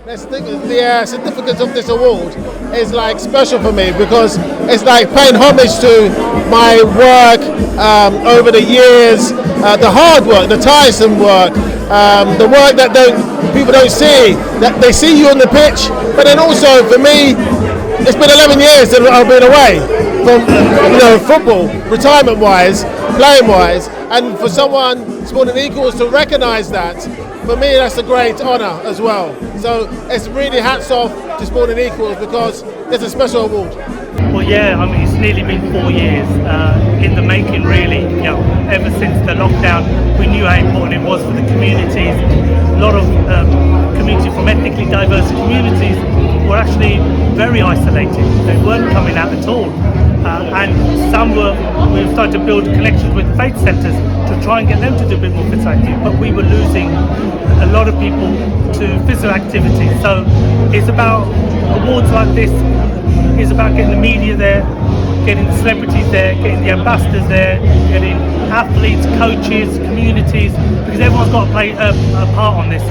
The significance of this award is like special for me because it's like paying homage to my work over the years, the hard work, the tiresome work, the work that people don't see. That they see you on the pitch, but then also for me, it's been 11 years that I've been away from football, retirement-wise, playing-wise, and for someone Sporting Equals to recognise that. For me, that's a great honour as well. So it's really hats off to Sporting Equals because it's a special award. Well, yeah, I mean, it's nearly been 4 years in the making, really. Ever since the lockdown, we knew how important it was for the communities. A lot of communities from ethnically diverse communities were actually very isolated. They weren't coming out at all. And we've started to build connections with faith centres to try and get them to do a bit more physical activity, but we were losing a lot of people to physical activity. So it's about awards like this, it's about getting the media there, getting the celebrities there, getting the ambassadors there, getting athletes, coaches, communities, because everyone's got to play a part on this.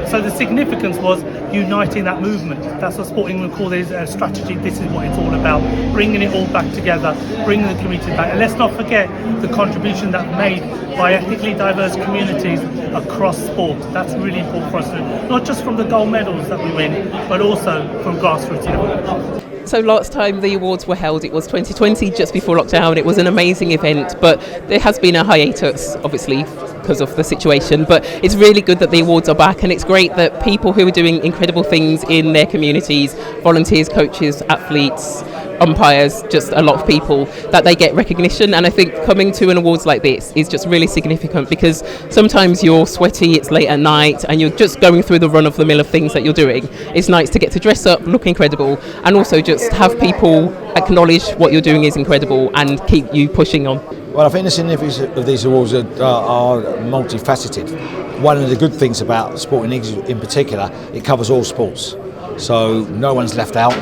So the significance was uniting that movement. That's what Sporting would call this strategy. This is what it's all about, bringing it all back together, bringing the community back. And let's not forget the contribution that's made by ethnically diverse communities across sport. That's really important for us to do, not just from the gold medals that we win, but also from grassroots level. So last time the awards were held, it was 2020, just before lockdown. It was an amazing event, but there has been a hiatus, obviously, because of the situation. But it's really good that the awards are back, and it's great that people who are doing incredible things in their communities, volunteers, coaches, athletes, umpires, just a lot of people, that they get recognition. And I think coming to an awards like this is just really significant because sometimes you're sweaty, it's late at night, and you're just going through the run of the mill of things that you're doing. It's nice to get to dress up, look incredible, and also just have people acknowledge what you're doing is incredible and keep you pushing on. Well, I think the significance of these awards are multifaceted. One of the good things about Sporting Equals in particular, it covers all sports. So no one's left out,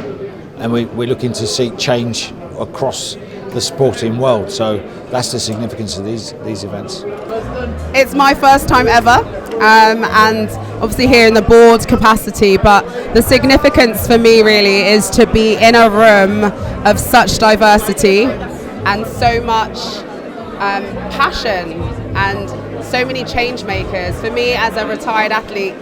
and we're looking to see change across the sporting world. So that's the significance of these events. It's my first time ever, and obviously here in the board capacity, but the significance for me really is to be in a room of such diversity and so much passion and so many change makers. For me as a retired athlete,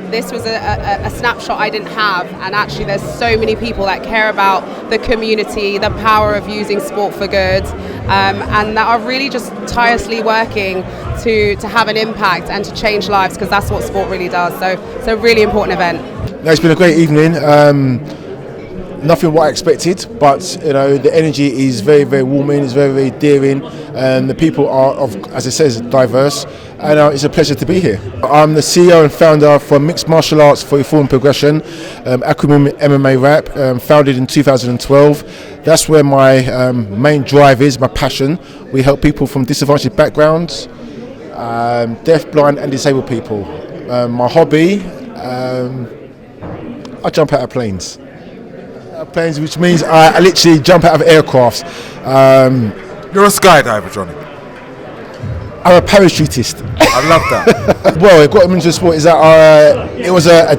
this was a snapshot I didn't have, and actually there's so many people that care about the community, the power of using sport for good, and that are really just tirelessly working to have an impact and to change lives, because that's what sport really does. So it's a really important event. No, it's been a great evening. Nothing what I expected, but the energy is very, very warming. It's very, very endearing, and the people are, as it says, diverse. And it's a pleasure to be here. I'm the CEO and founder for Mixed Martial Arts for Reform and Progression, acronym MMA RAP, founded in 2012. That's where my main drive is, my passion. We help people from disadvantaged backgrounds, deaf, blind, and disabled people. My hobby, I jump out of planes. Which means I literally jump out of aircrafts. You're a skydiver, Johnny. I'm a parachutist. I love that. Well, it got him into the sport is that it was a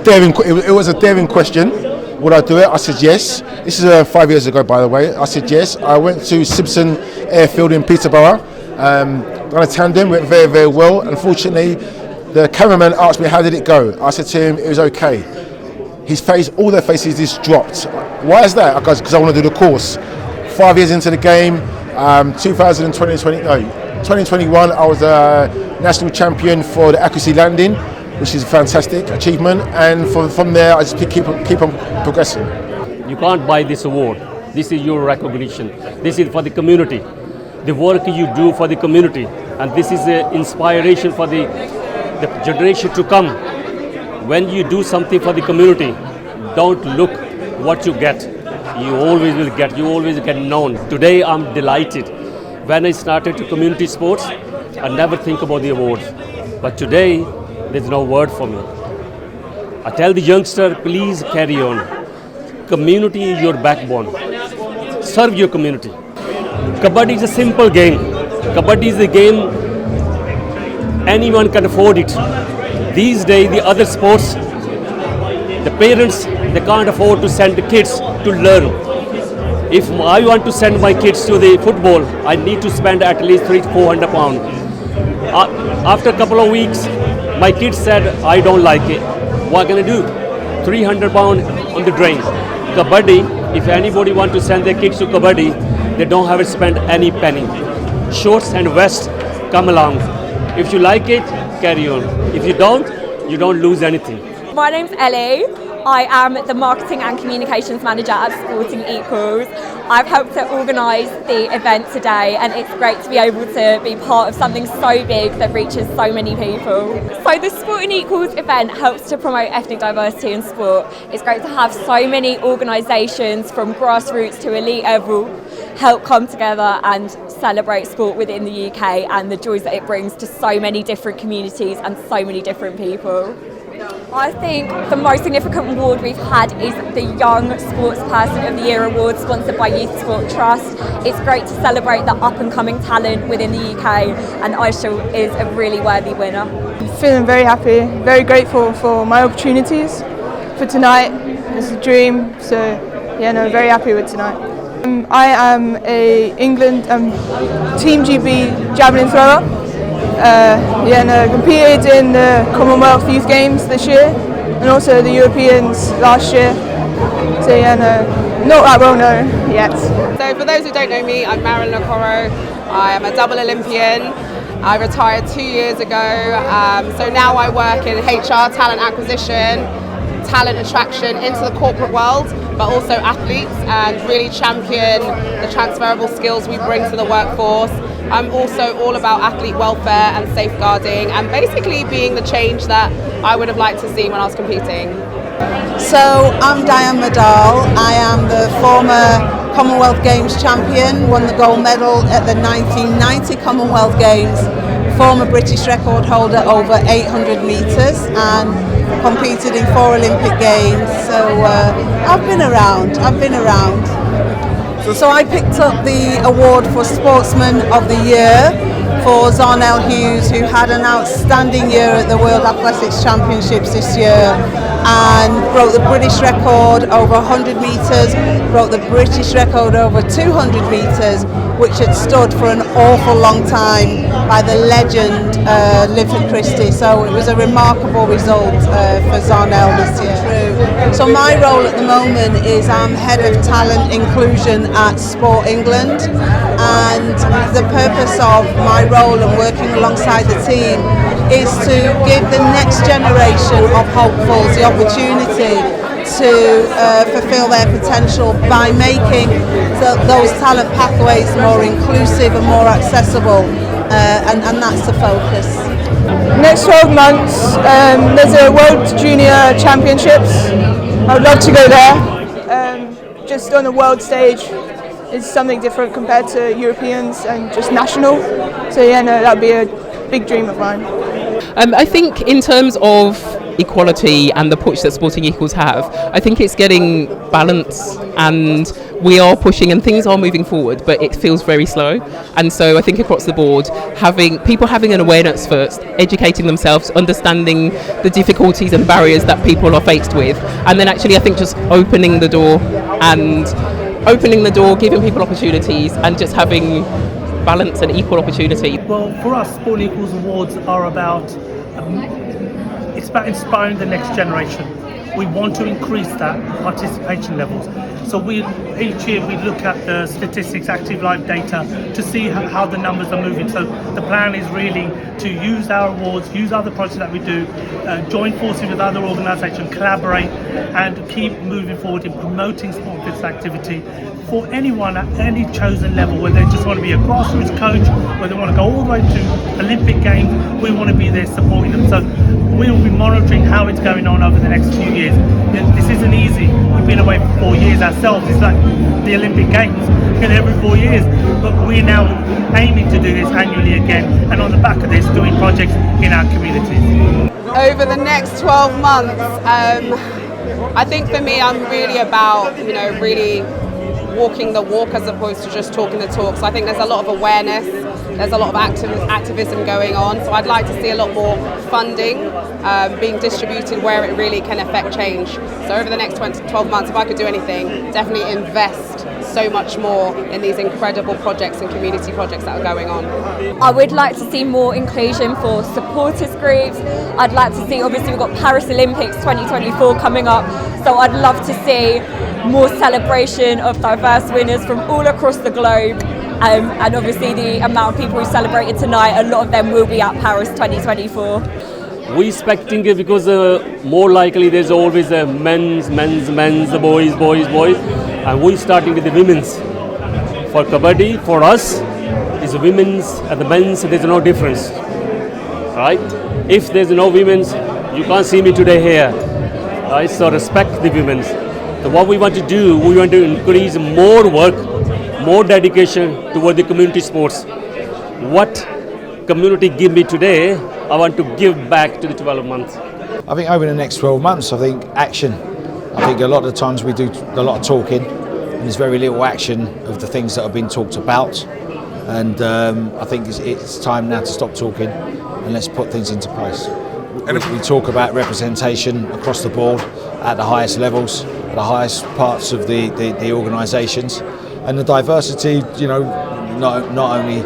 daring question. Would I do it? I said yes. This is 5 years ago, by the way. I said yes. I went to Simpson Airfield in Peterborough. Done a tandem, went very, very well. Unfortunately, the cameraman asked me how did it go. I said to him it was okay. His face, all their faces just dropped. Why is that? Because I want to do the course. 5 years into the game, 2021, I was a national champion for the accuracy landing, which is a fantastic achievement. And from there, I just keep on progressing. You can't buy this award. This is your recognition. This is for the community. The work you do for the community, and this is an inspiration for the generation to come. When you do something for the community, don't look what you get. You always will get. You always get known. Today, I'm delighted. When I started to community sports, I never think about the awards. But today, there's no word for me. I tell the youngster, please carry on. Community is your backbone. Serve your community. Kabaddi is a simple game. Kabaddi is a game anyone can afford it. These days, the other sports, The parents, they can't afford to send the kids to learn. If I want to send my kids to the football, I need to spend at least £300-400. After a couple of weeks, my kids said, I don't like it. What can I do? £300 on the drain. Kabaddi, if anybody want to send their kids to Kabaddi, they don't have to spend any penny. Shorts and vest, come along. If you like it, carry on. If you don't lose anything. My name's Ellie. I am the Marketing and Communications Manager at Sporting Equals. I've helped to organise the event today, and it's great to be able to be part of something so big that reaches so many people. So the Sporting Equals event helps to promote ethnic diversity in sport. It's great to have so many organisations from grassroots to elite level help come together and celebrate sport within the UK and the joys that it brings to so many different communities and so many different people. I think the most significant award we've had is the Young Sportsperson of the Year award, sponsored by Youth Sport Trust. It's great to celebrate the up and coming talent within the UK, and Ayesha is a really worthy winner. Feeling very happy, very grateful for my opportunities for tonight. It's a dream, so yeah, no, very happy with tonight. I am a England Team GB javelin thrower. Competed in the Commonwealth Youth Games this year and also the Europeans last year. So not that well known yet. So for those who don't know me, I'm Marilyn Okoro. I am a double Olympian. I retired 2 years ago. So now I work in HR, talent acquisition, talent attraction into the corporate world, but also athletes, and really champion the transferable skills we bring to the workforce. I'm also all about athlete welfare and safeguarding, and basically being the change that I would have liked to see when I was competing. So I'm Diane Medal. I am the former Commonwealth Games champion, won the gold medal at the 1990 Commonwealth Games, former British record holder over 800 metres, and competed in 4 Olympic Games. So I've been around. So I picked up the award for Sportsman of the Year for Zharnel Hughes, who had an outstanding year at the World Athletics Championships this year and broke the British record over 100 metres, broke the British record over 200 metres, which had stood for an awful long time by the legend Liv Christie. So it was a remarkable result for Zharnel this year. So my role at the moment is I'm Head of Talent Inclusion at Sport England, and the purpose of my role and working alongside the team is to give the next generation of hopefuls the opportunity to fulfil their potential by making those talent pathways more inclusive and more accessible, and that's the focus. Next 12 months, there's a World Junior Championships. I would love to go there. Just on the world stage is something different compared to Europeans and just national. So yeah, no, that'd be a big dream of mine. I think in terms of equality and the push that Sporting Equals have, I think it's getting balance, and we are pushing and things are moving forward, but it feels very slow. And so I think across the board, having an awareness first, educating themselves, understanding the difficulties and barriers that people are faced with, and then actually I think just opening the door, giving people opportunities, and just having balance and equal opportunity. Well, for us, Sporting Equals Awards are about it's about inspiring the next generation. We want to increase that participation levels. So each year we look at the statistics, active live data, to see how the numbers are moving. So the plan is really to use our awards, use other projects that we do, join forces with other organisations, collaborate, and keep moving forward in promoting sport-based activity for anyone at any chosen level, whether they just want to be a grassroots coach, whether they want to go all the way to Olympic Games. We want to be there supporting them. So we'll be monitoring how it's going on over the next few years. This isn't easy. We've been away for 4 years ourselves. It's like the Olympic Games, every 4 years. But we're now aiming to do this annually again, and on the back of this, doing projects in our communities. Over the next 12 months, I think for me, I'm really about, really walking the walk as opposed to just talking the talk. So I think there's a lot of awareness, there's a lot of activism going on. So I'd like to see a lot more funding being distributed where it really can affect change. So over the next 12 months, if I could do anything, definitely invest so much more in these incredible projects and community projects that are going on. I would like to see more inclusion for supporters groups. I'd like to see, obviously we've got Paris Olympics 2024 coming up, so I'd love to see more celebration of diverse winners from all across the globe. And obviously the amount of people who celebrated tonight, a lot of them will be at Paris 2024. We expecting it because more likely there's always a men's, the boys. And we starting with the women's. For kabaddi, for us, is the women's and the men's, there's no difference. Right? If there's no women's, you can't see me today here. Right? So respect the women's. So what we want to do, we want to increase more work, more dedication toward the community sports. What community give me today, I want to give back to the 12 months. I think over the next 12 months, I think action. I think a lot of the times we do a lot of talking and there's very little action of the things that have been talked about. And I think it's time now to stop talking and let's put things into place. We talk about representation across the board at the highest levels, at the highest parts of the organisations, and the diversity, you know, not only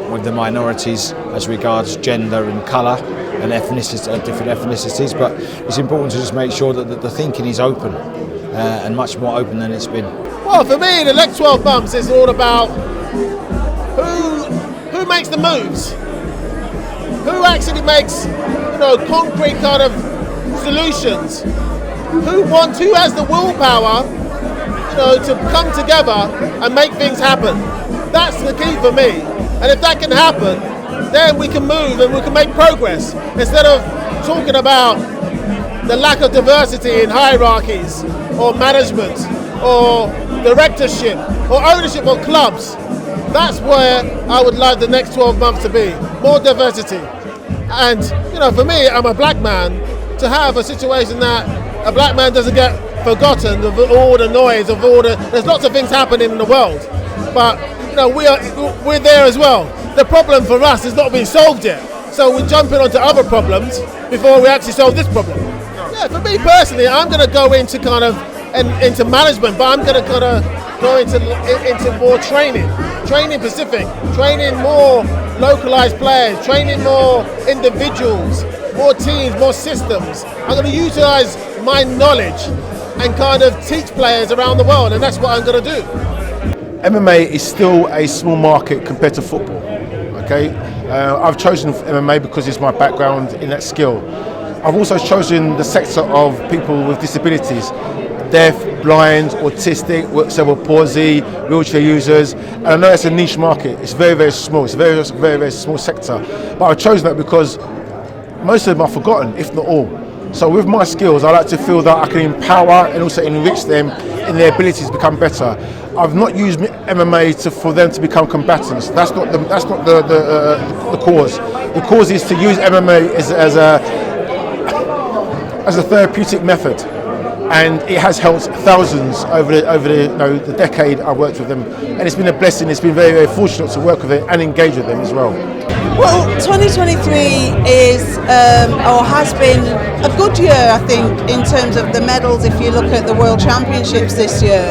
with the minorities as regards gender and colour and ethnicity, different ethnicities, but it's important to just make sure that the thinking is open and much more open than it's been. Well, for me, the next 12 months is all about who makes the moves, who actually makes, you know, concrete kind of solutions, who has the willpower, you know, to come together and make things happen. That's the key for me. And if that can happen, then we can move and we can make progress instead of talking about the lack of diversity in hierarchies or management or directorship or ownership of clubs. That's where I would like the next 12 months to be, more diversity. And, you know, for me, I'm a black man, to have a situation that a black man doesn't get forgotten of all the noise, of all there's lots of things happening in the world, but, you know, we're there as well. The problem for us is not being solved yet, so we're jumping onto other problems before we actually solve this problem. Yeah, for me personally, I'm going to go into into management, but I'm going to kind of go into more training specific, training more localized players, training more individuals, more teams, more systems. I'm going to utilize my knowledge and kind of teach players around the world, and that's what I'm going to do. MMA is still a small market compared to football. Okay, I've chosen MMA because it's my background in that skill. I've also chosen the sector of people with disabilities, deaf, blind, autistic, cerebral palsy, wheelchair users, and I know it's a niche market. It's very, very small. It's a very, very, very small sector. But I've chosen that because most of them are forgotten, if not all. So with my skills, I like to feel that I can empower and also enrich them in their abilities to become better. I've not used MMA for them to become combatants. That's not the cause. The cause is to use MMA as a therapeutic method, and it has helped thousands over the decade I've worked with them, and it's been a blessing. It's been very, very fortunate to work with it and engage with them as well. Well, 2023 is or has been a good year, I think, in terms of the medals. If you look at the World Championships this year,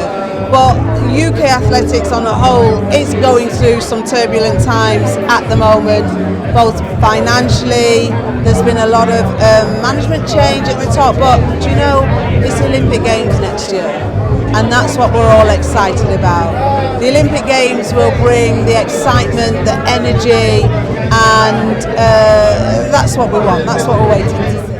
but UK athletics on a whole is going through some turbulent times at the moment, both financially. There's been a lot of management change at the top, but do you know, it's Olympic Games next year, and that's what we're all excited about. The Olympic Games will bring the excitement, the energy, and that's what we want. That's what we're waiting to see.